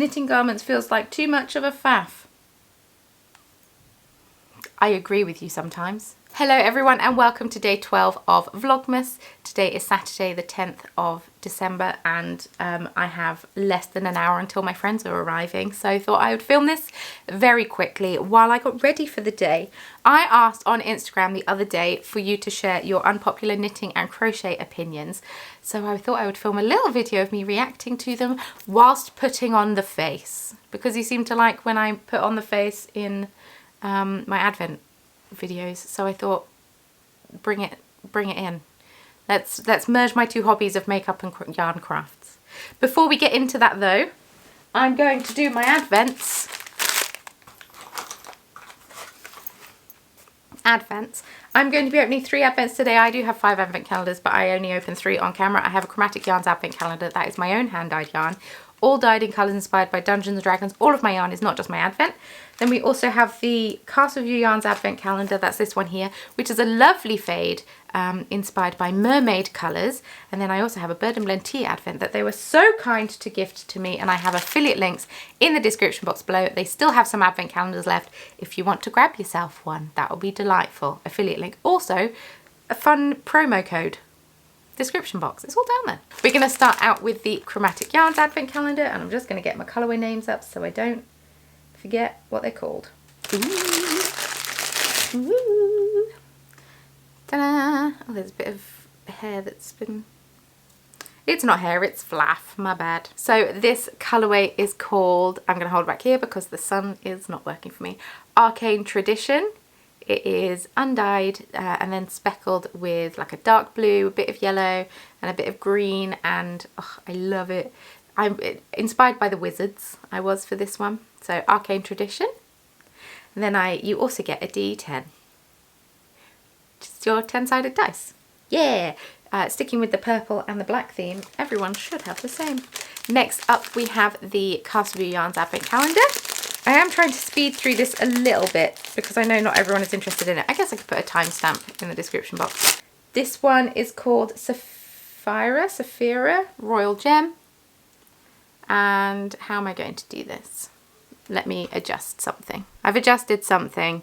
Knitting garments feels like too much of a faff. I agree with you sometimes. Hello everyone and welcome to day 12 of Vlogmas. Today is Saturday the 10th of December and I have less than an hour until my friends are arriving, so I thought I would film this very quickly while I got ready for the day. I asked on Instagram the other day for you to share your unpopular knitting and crochet opinions, so I thought I would film a little video of me reacting to them whilst putting on the face, because you seem to like when I put on the face in my Advent videos, so I thought bring it in. Let's merge my two hobbies of makeup and yarn crafts. Before we get into that though, I'm going to do my Advents. I'm going to be opening 3 Advents today. I do have 5 Advent calendars, but I only open 3 on camera. I have a Chromatic Yarns Advent calendar. That is my own hand-dyed yarn, all dyed in colours inspired by Dungeons & Dragons. All of my yarn is not just my Advent. Then we also have the Castle View Yarns Advent calendar. That's this one here, which is a lovely fade inspired by mermaid colours. And then I also have a Bird and Blend Tea Advent that they were so kind to gift to me, and I have affiliate links in the description box below. They still have some Advent calendars left if you want to grab yourself one. That will be delightful. Affiliate link. Also, a fun promo code. Description box, it's all down there. We're going to start out with the Chromatic Yarns Advent calendar, and I'm just going to get my colourway names up so I don't forget what they're called. Ooh. Ooh. Ta-da! Oh, there's a bit of hair that's been... It's not hair, it's fluff, my bad. So this colourway is called, I'm going to hold it back here because the sun is not working for me, Arcane Tradition. It is undyed and then speckled with like a dark blue, a bit of yellow and a bit of green, and oh, I love it. I'm inspired by the wizards I was for this one. So Arcane Tradition. And then you also get a D10. Just your 10-sided dice. Yeah! Sticking with the purple and the black theme, everyone should have the same. Next up we have the Castle View Yarns Advent calendar. I am trying to speed through this a little bit because I know not everyone is interested in it. I guess I could put a timestamp in the description box. This one is called Saphira Royal Gem. And how am I going to do this? Let me adjust something. I've adjusted something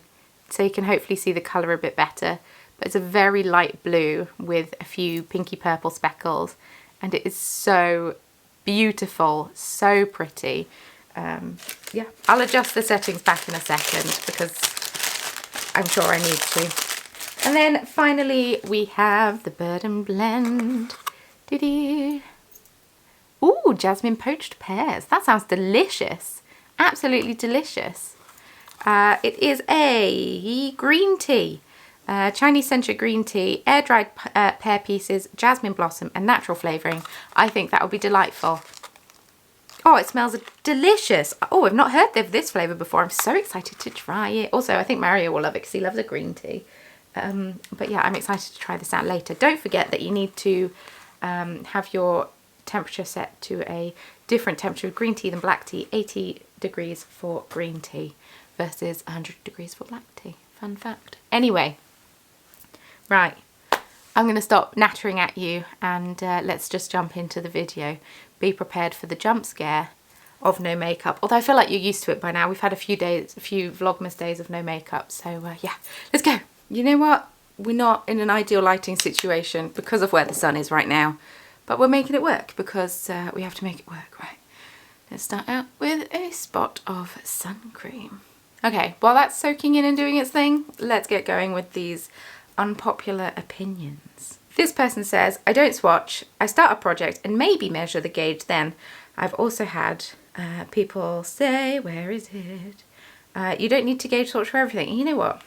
so you can hopefully see the colour a bit better. But it's a very light blue with a few pinky purple speckles. And it is so beautiful, so pretty. Yeah, I'll adjust the settings back in a second because I'm sure I need to. And then finally we have the Bird and Blend. Doo-doo. Ooh, jasmine poached pears. That sounds delicious. Absolutely delicious. It is a green tea. Chinese century green tea, air-dried pear pieces, jasmine blossom and natural flavouring. I think that would be delightful. Oh, it smells delicious. Oh, I've not heard of this flavour before. I'm so excited to try it. Also, I think Mario will love it because he loves a green tea. But yeah, I'm excited to try this out later. Don't forget that you need to have your temperature set to a different temperature of green tea than black tea. 80 degrees for green tea versus 100 degrees for black tea. Fun fact. Anyway, right. I'm going to stop nattering at you and let's just jump into the video. Be prepared for the jump scare of no makeup. Although I feel like you're used to it by now. We've had a few Vlogmas days of no makeup. So yeah, let's go. You know what? We're not in an ideal lighting situation because of where the sun is right now. But we're making it work because we have to make it work, right? Let's start out with a spot of sun cream. Okay, while that's soaking in and doing its thing, let's get going with these unpopular opinions. This person says, I don't swatch, I start a project and maybe measure the gauge then. I've also had people say, where is it? You don't need to gauge swatch for everything. And you know what?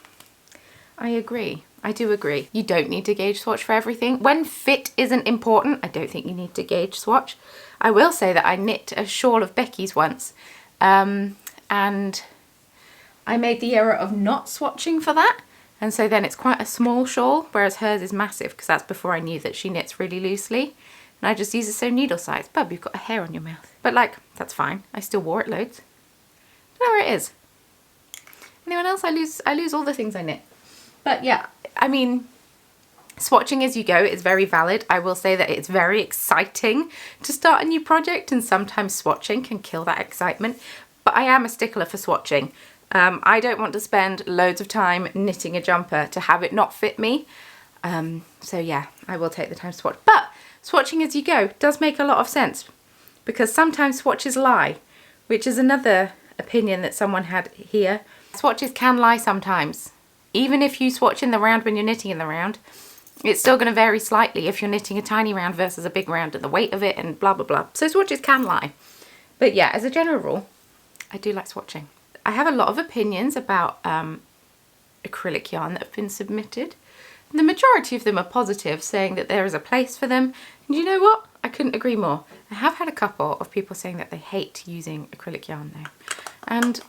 I agree. I do agree. You don't need to gauge swatch for everything. When fit isn't important, I don't think you need to gauge swatch. I will say that I knit a shawl of Becky's once and I made the error of not swatching for that. And so then it's quite a small shawl, whereas hers is massive because that's before I knew that she knits really loosely. And I just use the same needle size. Bub, you've got a hair on your mouth. But like, that's fine. I still wore it loads. I don't know where it is. Anyone else? I lose all the things I knit. But yeah, I mean, Swatching as you go is very valid. I will say that it's very exciting to start a new project, and sometimes swatching can kill that excitement, but I am a stickler for swatching. I don't want to spend loads of time knitting a jumper to have it not fit me. So yeah, I will take the time to swatch. But swatching as you go does make a lot of sense, because sometimes swatches lie, which is another opinion that someone had here. Swatches can lie sometimes. Even if you swatch in the round when you're knitting in the round, it's still going to vary slightly if you're knitting a tiny round versus a big round and the weight of it and blah blah blah. So swatches can lie. But yeah, as a general rule, I do like swatching. I have a lot of opinions about acrylic yarn that have been submitted. The majority of them are positive, saying that there is a place for them. And you know what? I couldn't agree more. I have had a couple of people saying that they hate using acrylic yarn though. And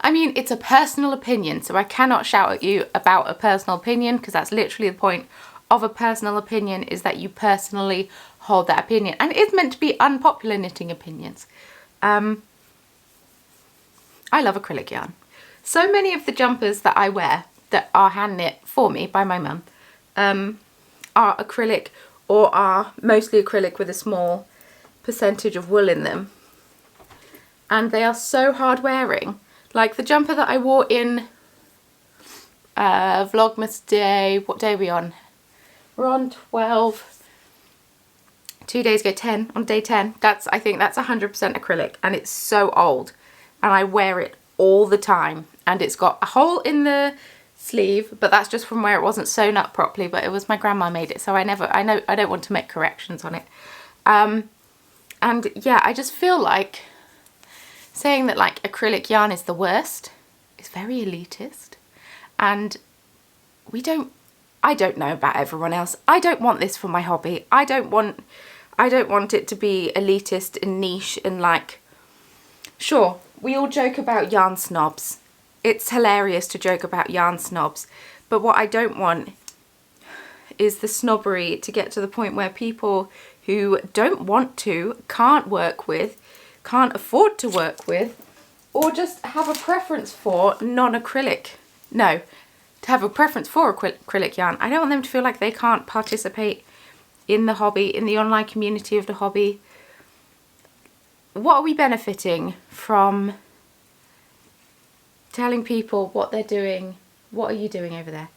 I mean, it's a personal opinion, so I cannot shout at you about a personal opinion, because that's literally the point of a personal opinion, is that you personally hold that opinion. And it's meant to be unpopular knitting opinions. I love acrylic yarn. So many of the jumpers that I wear that are hand knit for me by my mum are acrylic, or are mostly acrylic with a small percentage of wool in them. And they are so hard wearing. Like the jumper that I wore in Vlogmas day, what day are we on? We're on 12, 2 days ago, 10, on day 10. I think that's 100% acrylic, and it's so old. And I wear it all the time, and it's got a hole in the sleeve, but that's just from where it wasn't sewn up properly, but it was my grandma made it, so I don't want to make corrections on it. And yeah, I just feel like saying that like acrylic yarn is the worst is very elitist, and I don't know about everyone else. I don't want this for my hobby. I don't want it to be elitist and niche and like, sure, we all joke about yarn snobs. It's hilarious to joke about yarn snobs, but what I don't want is the snobbery to get to the point where people who don't want to, can't work with, can't afford to work with, or just have a preference for non-acrylic. No, to have a preference for acrylic yarn. I don't want them to feel like they can't participate in the hobby, in the online community of the hobby. What are we benefiting from telling people what they're doing? What are you doing over there?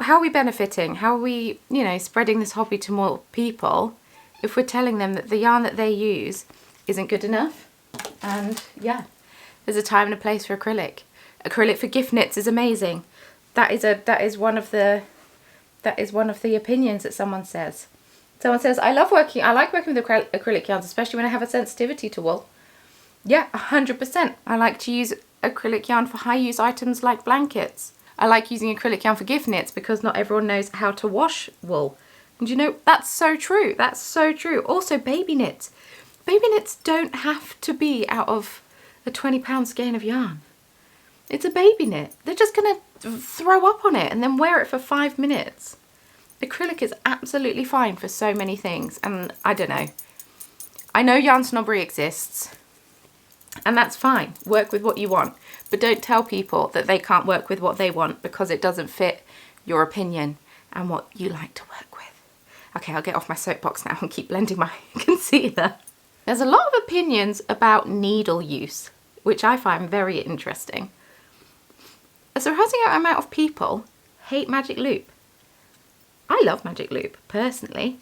How are we benefiting? How are we, you know, spreading this hobby to more people if we're telling them that the yarn that they use isn't good enough? And yeah, there's a time and a place for acrylic. Acrylic for gift knits is amazing. That is one of the opinions that someone says. Someone says, I like working with acrylic yarns, especially when I have a sensitivity to wool. Yeah, 100%. I like to use acrylic yarn for high use items like blankets. I like using acrylic yarn for gift knits because not everyone knows how to wash wool. And you know, that's so true. That's so true. Also, baby knits. Baby knits don't have to be out of a 20-pound skein of yarn. It's a baby knit. They're just going to throw up on it and then wear it for 5 minutes. Acrylic is absolutely fine for so many things, and I don't know. I know yarn snobbery exists, and that's fine. Work with what you want, but don't tell people that they can't work with what they want because it doesn't fit your opinion and what you like to work with. Okay, I'll get off my soapbox now and keep blending my concealer. There's a lot of opinions about needle use, which I find very interesting. A surprising amount of people hate Magic Loop. I love Magic Loop, personally,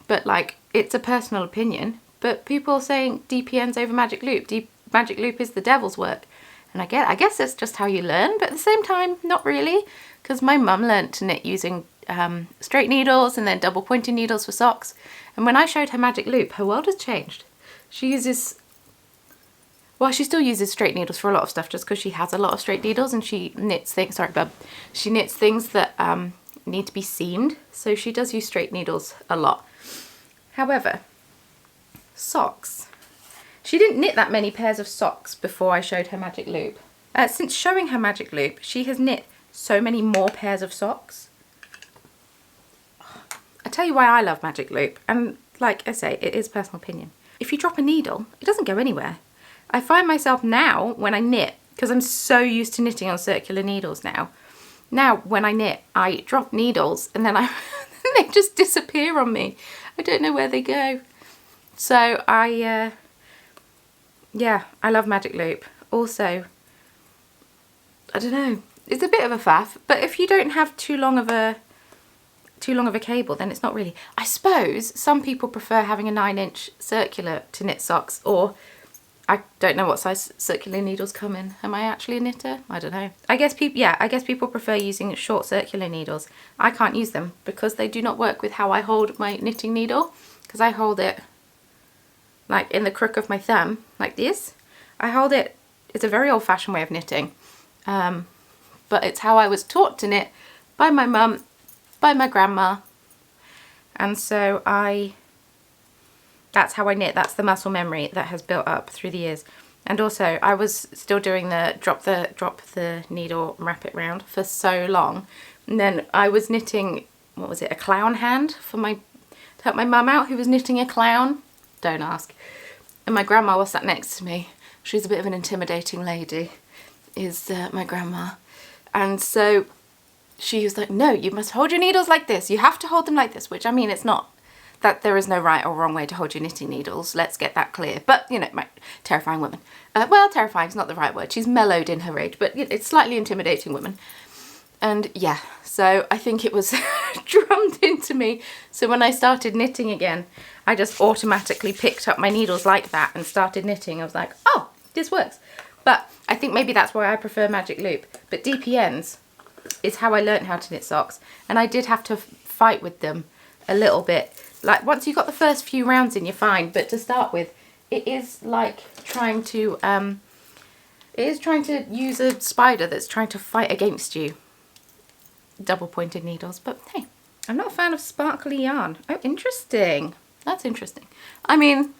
but like, it's a personal opinion, but people are saying DPN's over Magic Loop. Magic Loop is the devil's work. And I guess that's just how you learn, but at the same time, not really, because my mum learnt to knit using straight needles and then double pointed needles for socks. And when I showed her Magic Loop, her world has changed. She uses, well, she still uses straight needles for a lot of stuff just because she has a lot of straight needles, and she knits things, sorry bub, she knits things that need to be seamed, so she does use straight needles a lot. However, socks. She didn't knit that many pairs of socks before I showed her Magic Loop. Since showing her Magic Loop, she has knit so many more pairs of socks. I tell you why I love Magic Loop, and like I say, it is personal opinion. If you drop a needle, it doesn't go anywhere. I find myself now, when I knit, because I'm so used to knitting on circular needles now, Now when I knit, I drop needles and then they just disappear on me. I don't know where they go. So yeah, I love Magic Loop. Also, I don't know, it's a bit of a faff, but if you don't have too long of a cable, then it's not really. I suppose some people prefer having a 9-inch circular to knit socks, or I don't know what size circular needles come in. Am I actually a knitter? I don't know. I guess people prefer using short circular needles. I can't use them because they do not work with how I hold my knitting needle, because I hold it like in the crook of my thumb, like this. I hold it, it's a very old-fashioned way of knitting, but it's how I was taught to knit by my mum, by my grandma, and so that's how I knit. That's the muscle memory that has built up through the years. And also I was still doing the drop the needle, wrap it round for so long, and then I was knitting, what was it, a clown hand to help my mum out, who was knitting a clown. Don't ask. And my grandma was sat next to me. She's a bit of an intimidating lady, is my grandma. And so she was like, no, you must hold your needles like this. You have to hold them like this, which, I mean, it's not that there is no right or wrong way to hold your knitting needles. Let's get that clear. But, you know, my terrifying woman. Well, terrifying is not the right word. She's mellowed in her age, but it's slightly intimidating woman. And yeah, so I think it was drummed into me. So when I started knitting again, I just automatically picked up my needles like that and started knitting. I was like, oh, this works. But I think maybe that's why I prefer Magic Loop. But DPNs is how I learned how to knit socks. And I did have to fight with them a little bit. Like, once you got the first few rounds in, you're fine. But to start with, it is like trying to use a spider that's trying to fight against you. Double pointed needles, but hey, I'm not a fan of sparkly yarn. Oh, interesting. That's interesting. I mean,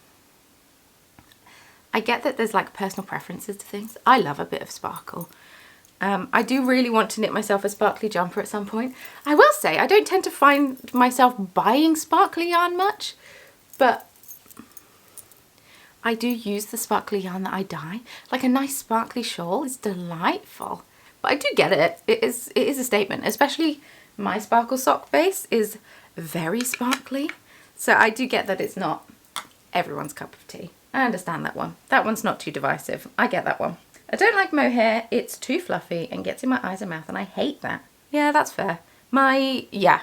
I get that there's like personal preferences to things. I love a bit of sparkle. I do really want to knit myself a sparkly jumper at some point. I will say, I don't tend to find myself buying sparkly yarn much, but I do use the sparkly yarn that I dye. Like a nice sparkly shawl is delightful. But I do get it. It is a statement, especially my sparkle sock base is very sparkly. So I do get that it's not everyone's cup of tea. I understand that one. That one's not too divisive. I get that one. I don't like mohair. It's too fluffy and gets in my eyes and mouth, and I hate that. Yeah, that's fair. Yeah,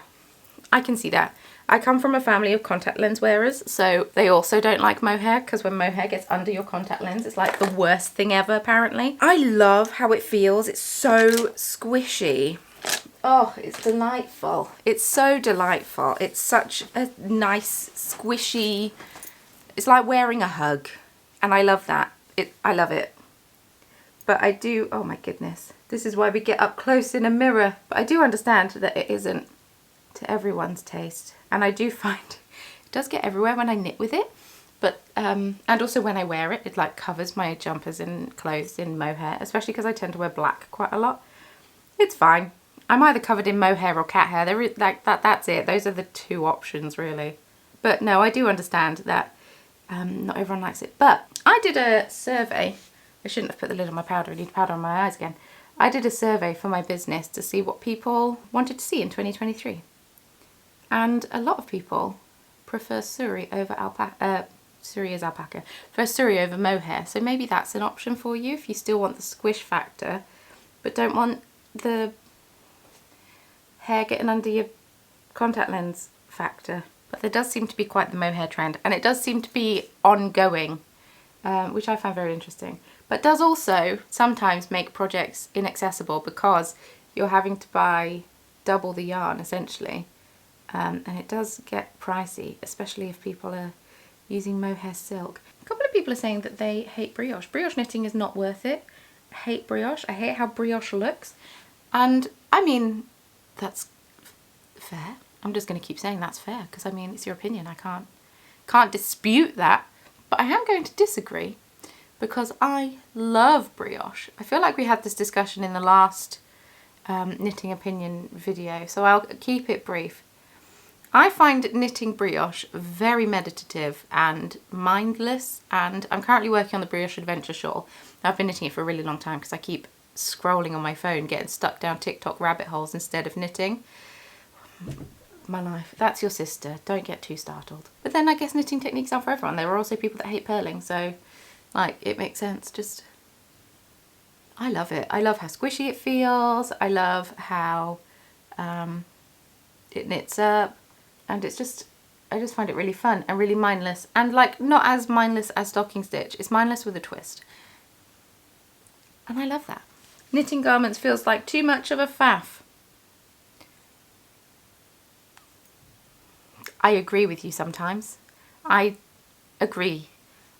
I can see that. I come from a family of contact lens wearers, so they also don't like mohair, because when mohair gets under your contact lens, it's like the worst thing ever, apparently. I love how it feels. It's so squishy. Oh, it's delightful. It's so delightful. It's such a nice, squishy, it's like wearing a hug, and I love that. I love it. But I do, oh my goodness, this is why we get up close in a mirror. But I do understand that it isn't to everyone's taste. And I do find it does get everywhere when I knit with it, but and also when I wear it, it like covers my jumpers and clothes in mohair, especially because I tend to wear black quite a lot. It's fine. I'm either covered in mohair or cat hair. There is like that's it. Those are the two options really. But no, I do understand that not everyone likes it. But I did a survey. I shouldn't have put the lid on my powder. I need powder on my eyes again. I did a survey for my business to see what people wanted to see in 2023. And a lot of people prefer Suri over alpaca. Suri is alpaca. Prefer Suri over mohair. So maybe that's an option for you if you still want the squish factor, but don't want the hair getting under your contact lens factor. But there does seem to be quite the mohair trend, and it does seem to be ongoing, which I find very interesting. But does also sometimes make projects inaccessible because you're having to buy double the yarn essentially. And it does get pricey, especially if people are using mohair silk. A couple of people are saying that they hate brioche. Brioche knitting is not worth it. I hate brioche. I hate how brioche looks. And I mean, that's fair. I'm just going to keep saying that's fair because I mean, it's your opinion. I can't dispute that. But I am going to disagree because I love brioche. I feel like we had this discussion in the last knitting opinion video, so I'll keep it brief. I find knitting brioche very meditative and mindless, and I'm currently working on the Brioche Adventure shawl. I've been knitting it for a really long time because I keep scrolling on my phone, getting stuck down TikTok rabbit holes instead of knitting. My life. That's your sister. Don't get too startled. But then I guess knitting techniques are for everyone. There are also people that hate purling, so like it makes sense. Just, I love it. I love how squishy it feels. I love how it knits up, and it's just, I just find it really fun and really mindless, and like not as mindless as stocking stitch. It's mindless with a twist, and I love that. Knitting garments feels like too much of a faff. I agree with you sometimes. I agree.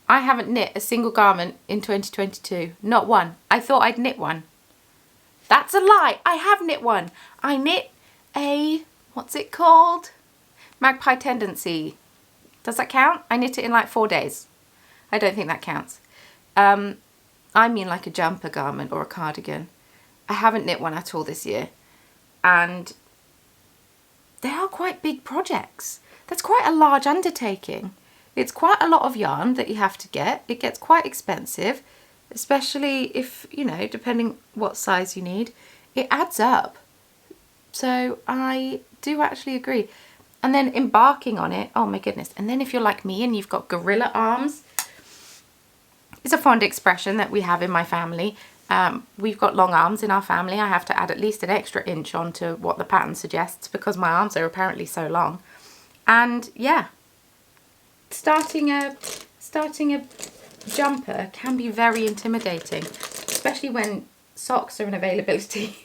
I haven't knit a single garment in 2022. Not one. I thought I'd knit one. That's a lie. I have knit one. I knit a, what's it called? Magpie Tendency. Does that count? I knit it in like 4 days. I don't think that counts. I mean like a jumper garment or a cardigan. I haven't knit one at all this year. And they are quite big projects. That's quite a large undertaking. It's quite a lot of yarn that you have to get. It gets quite expensive, especially if, you know, depending what size you need. It adds up. So I do actually agree. And then embarking on it, oh my goodness. And then if you're like me and you've got gorilla arms, it's a fond expression that we have in my family. We've got long arms in our family. I have to add at least an extra inch onto what the pattern suggests because my arms are apparently so long. And yeah, starting a jumper can be very intimidating, especially when socks are in availability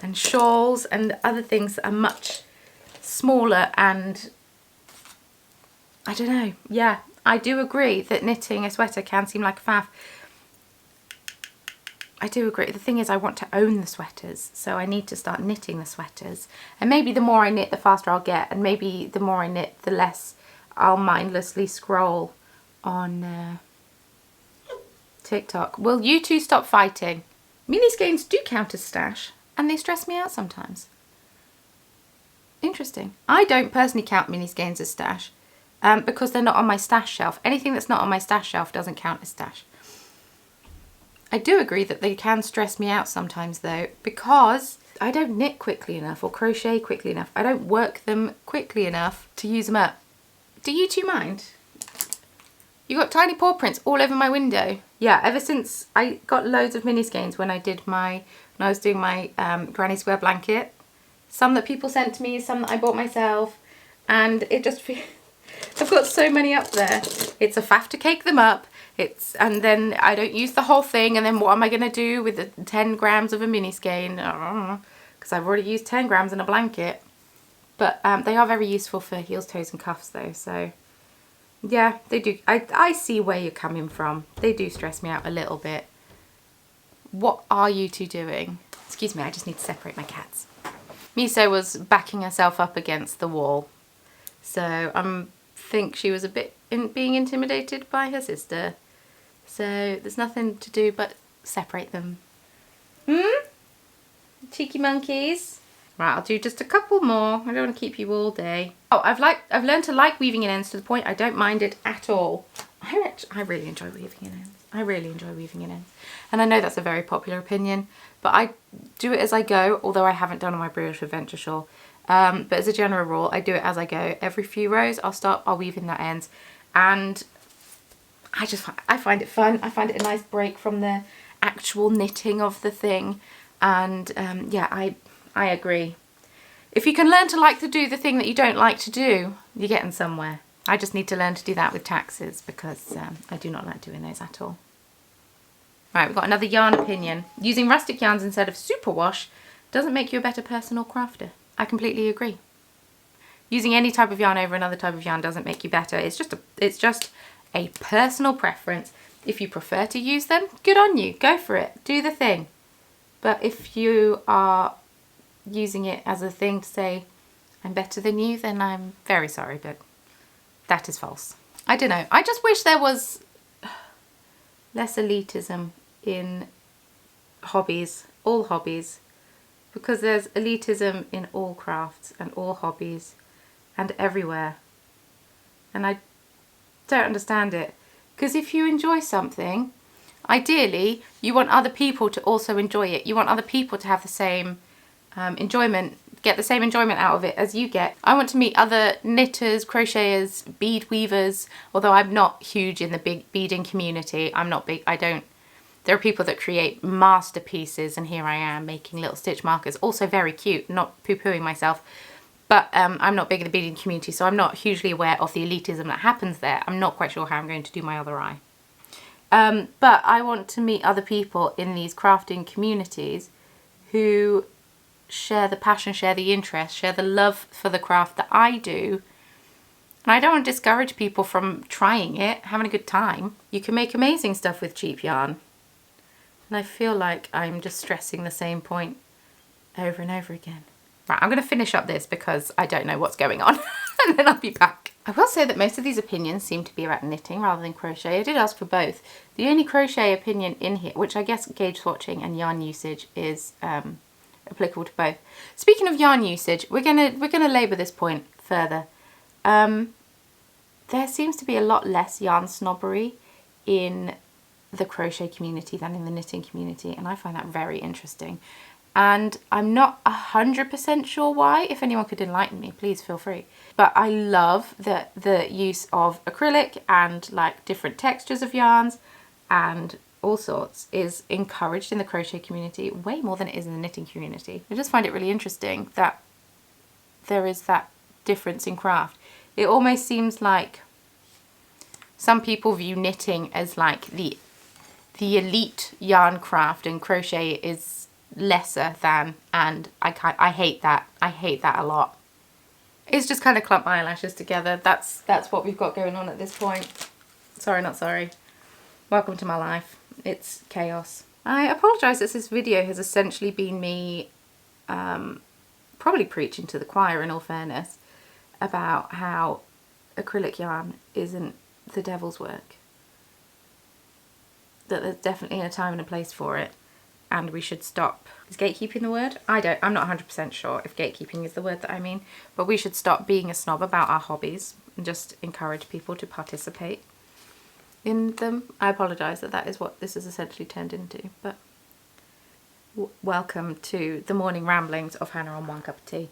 and shawls and other things that are much smaller. And I don't know, yeah, I do agree that knitting a sweater can seem like a faff. I do agree. The thing is, I want to own the sweaters, so I need to start knitting the sweaters. And maybe the more I knit, the faster I'll get. And maybe the more I knit, the less I'll mindlessly scroll on TikTok. Will you two stop fighting? Mini skeins do count as stash, and they stress me out sometimes. Interesting. I don't personally count mini skeins as stash because they're not on my stash shelf. Anything that's not on my stash shelf doesn't count as stash. I do agree that they can stress me out sometimes though, because I don't knit quickly enough or crochet quickly enough. I don't work them quickly enough to use them up. Do you two mind? You got tiny paw prints all over my window. Yeah, ever since I got loads of mini skeins when I was doing my granny square blanket. Some that people sent to me, some that I bought myself, and it just feels, I've got so many up there. It's a faff to cake them up. And then I don't use the whole thing, and then what am I going to do with the 10 grams of a mini skein? Because I've already used 10 grams in a blanket. But they are very useful for heels, toes and cuffs though, so yeah, they do. I see where you're coming from. They do stress me out a little bit. What are you two doing? Excuse me, I just need to separate my cats. Miso was backing herself up against the wall, so I think she was a bit being intimidated by her sister. So there's nothing to do but separate them. Cheeky monkeys. Right, I'll do just a couple more. I don't want to keep you all day. Oh, I've learned to like weaving in ends to the point I don't mind it at all. I really enjoy weaving in ends. I really enjoy weaving in ends. And I know that's a very popular opinion, but I do it as I go, although I haven't done on my Brioche Adventure shawl. But as a general rule, I do it as I go. Every few rows, I'll weave in that ends. And I find it fun. I find it a nice break from the actual knitting of the thing. And yeah, I agree. If you can learn to like to do the thing that you don't like to do, you're getting somewhere. I just need to learn to do that with taxes because I do not like doing those at all. Right, we've got another yarn opinion. Using rustic yarns instead of superwash doesn't make you a better person or crafter. I completely agree. Using any type of yarn over another type of yarn doesn't make you better. It's just a personal preference. If you prefer to use them, good on you. Go for it. Do the thing. But if you are using it as a thing to say, I'm better than you, then I'm very sorry, but that is false. I don't know. I just wish there was less elitism in hobbies, all hobbies, because there's elitism in all crafts and all hobbies and everywhere. And I don't understand it. Because if you enjoy something, Ideally, you want other people to also enjoy it. You want other people to have the same enjoyment, get the same enjoyment out of it as you get. I want to meet other knitters, crocheters, bead weavers, although I'm not huge in the big beading community. I'm not big, there are people that create masterpieces, and here I am making little stitch markers, also very cute, not poo-pooing myself. But I'm not big in the beading community, so I'm not hugely aware of the elitism that happens there. I'm not quite sure how I'm going to do my other eye. But I want to meet other people in these crafting communities who share the passion, share the interest, share the love for the craft that I do. And I don't want to discourage people from trying it, having a good time. You can make amazing stuff with cheap yarn. And I feel like I'm just stressing the same point over and over again. Right, I'm going to finish up this because I don't know what's going on. And then I'll be back. I will say that most of these opinions seem to be about knitting rather than crochet. I did ask for both. The only crochet opinion in here, which I guess gauge swatching and yarn usage is applicable to both. Speaking of yarn usage, we're gonna labour this point further. There seems to be a lot less yarn snobbery in the crochet community than in the knitting community, and I find that very interesting. And I'm not 100% sure why. If anyone could enlighten me, please feel free. But I love that the use of acrylic and like different textures of yarns and all sorts is encouraged in the crochet community way more than it is in the knitting community. I just find it really interesting that there is that difference in craft. It almost seems like some people view knitting as like the elite yarn craft, and crochet is lesser than, and I hate that. I hate that a lot. It's just kind of clump my eyelashes together. That's what we've got going on at this point. Sorry, not sorry. Welcome to my life. It's chaos. I apologise that this video has essentially been me probably preaching to the choir, in all fairness, about how acrylic yarn isn't the devil's work. That there's definitely a time and a place for it, and we should stop. Is gatekeeping the word? I'm not 100% sure if gatekeeping is the word that I mean, but we should stop being a snob about our hobbies and just encourage people to participate in them. I apologise that is what this has essentially turned into, but welcome to the morning ramblings of Hannah on One Cup of Tea.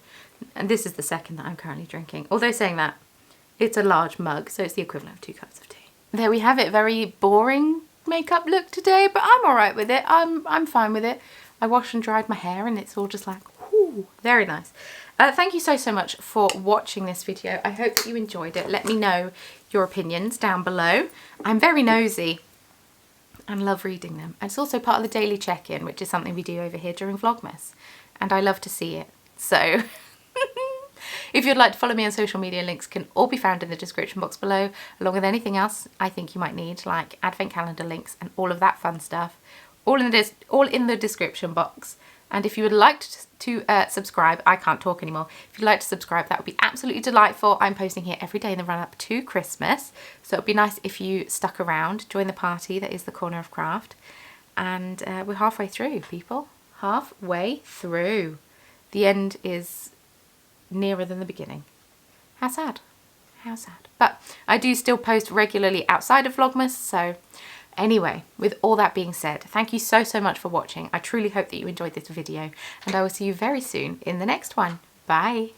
And this is the second that I'm currently drinking. Although saying that, it's a large mug, so it's the equivalent of 2 cups of tea. There we have it. Very boring makeup look today, but I'm alright with it. I'm fine with it. I washed and dried my hair and it's all just like, whoo, very nice. Thank you so much for watching this video. I hope that you enjoyed it. Let me know your opinions down below. I'm very nosy and love reading them. And it's also part of the daily check-in, which is something we do over here during Vlogmas, and I love to see it. So if you'd like to follow me on social media, links can all be found in the description box below, along with anything else I think you might need, like advent calendar links and all of that fun stuff, all in the description box. And if you would like to subscribe, I can't talk anymore. If you'd like to subscribe, that would be absolutely delightful. I'm posting here every day in the run-up to Christmas, so it'd be nice if you stuck around, join the party that is the Corner of Craft. And we're halfway through, people. Halfway through. The end is nearer than the beginning. How sad. How sad. But I do still post regularly outside of Vlogmas, so anyway, with all that being said, thank you so much for watching. I truly hope that you enjoyed this video, and I will see you very soon in the next one. Bye.